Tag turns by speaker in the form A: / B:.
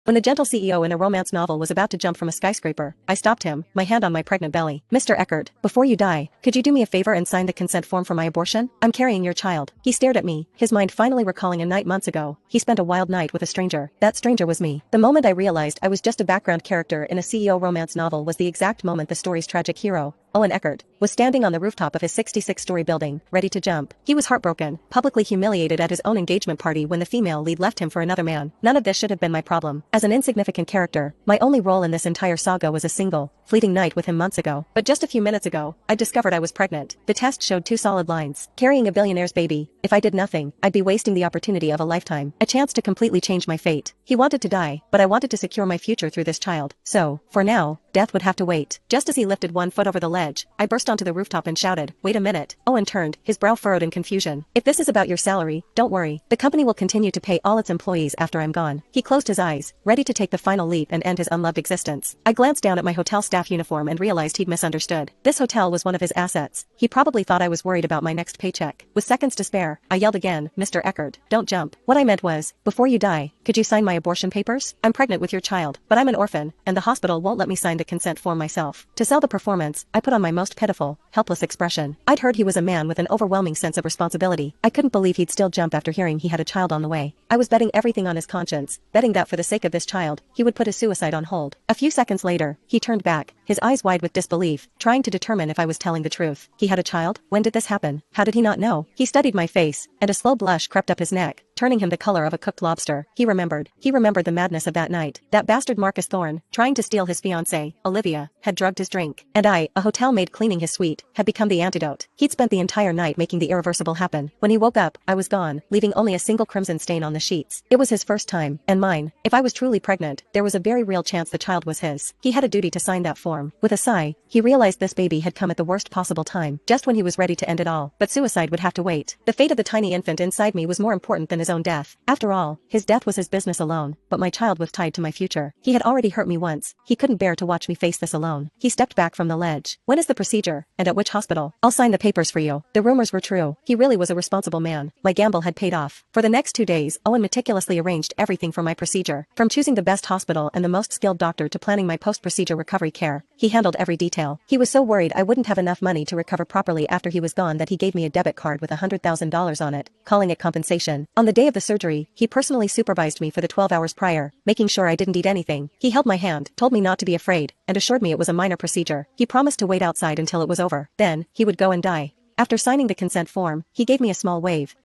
A: When the gentle CEO in a romance novel was about to jump from a skyscraper, I stopped him, my hand on my pregnant belly. "Mr. Eckert, before you die, could you do me a favor and sign the consent form for my abortion? I'm carrying your child." He stared at me, his mind finally recalling a night months ago. He spent a wild night with a stranger. That stranger was me. The moment I realized I was just a background character in a CEO romance novel was the exact moment the story's tragic hero, Owen Eckert, was standing on the rooftop of his 66-story building, ready to jump. He was heartbroken, publicly humiliated at his own engagement party when the female lead left him for another man. None of this should have been my problem. As an insignificant character, my only role in this entire saga was a single, fleeting night with him months ago. But just a few minutes ago, I discovered I was pregnant. The test showed 2 solid lines. Carrying a billionaire's baby. If I did nothing, I'd be wasting the opportunity of a lifetime. A chance to completely change my fate. He wanted to die, but I wanted to secure my future through this child. So, for now, death would have to wait. Just as he lifted one foot over the ledge, I burst onto the rooftop and shouted, "Wait a minute." Owen turned, his brow furrowed in confusion. "If this is about your salary, don't worry. The company will continue to pay all its employees after I'm gone." He closed his eyes, ready to take the final leap and end his unloved existence. I glanced down at my hotel staff uniform and realized he'd misunderstood. This hotel was one of his assets. He probably thought I was worried about my next paycheck. With seconds to spare, I yelled again, "Mr. Eckert, don't jump." What I meant was, before you die, could you sign my abortion papers? I'm pregnant with your child, but I'm an orphan, and the hospital won't let me sign the consent form myself. To sell the performance, I put on my most pitiful, helpless expression. I'd heard he was a man with an overwhelming sense of responsibility. I couldn't believe he'd still jump after hearing he had a child on the way. I was betting everything on his conscience, betting that for the sake of this child, he would put his suicide on hold. A few seconds later, he turned back, his eyes wide with disbelief, trying to determine if I was telling the truth. He had a child? When did this happen? How did he not know? He studied my face, and a slow blush crept up his neck, turning him the color of a cooked lobster. He remembered the madness of that night. That bastard Marcus Thorne, trying to steal his fiancée, Olivia, had drugged his drink. And I, a hotel maid cleaning his suite, had become the antidote. He'd spent the entire night making the irreversible happen. When he woke up, I was gone, leaving only a single crimson stain on the sheets. It was his first time, and mine. If I was truly pregnant, there was a very real chance the child was his. He had a duty to sign that form. With a sigh, he realized this baby had come at the worst possible time, just when he was ready to end it all. But suicide would have to wait. The fate of the tiny infant inside me was more important than his own death. After all, his death was his business alone, but my child was tied to my future. He had already hurt me once. He couldn't bear to watch me face this alone. He stepped back from the ledge. "When is the procedure, and at which hospital?" "I'll sign the papers for you." The rumors were true. He really was a responsible man. My gamble had paid off. For the next 2 days, Owen meticulously arranged everything for my procedure. From choosing the best hospital and the most skilled doctor to planning my post-procedure recovery care, he handled every detail. He was so worried I wouldn't have enough money to recover properly after he was gone that he gave me a debit card with $100,000 on it, calling it compensation. On the day of the surgery, he personally supervised me for the 12 hours prior, making sure I didn't eat anything. He held my hand, told me not to be afraid, and assured me it was a minor procedure. He promised to wait outside until it was over. Then, he would go and die. After signing the consent form, he gave me a small wave,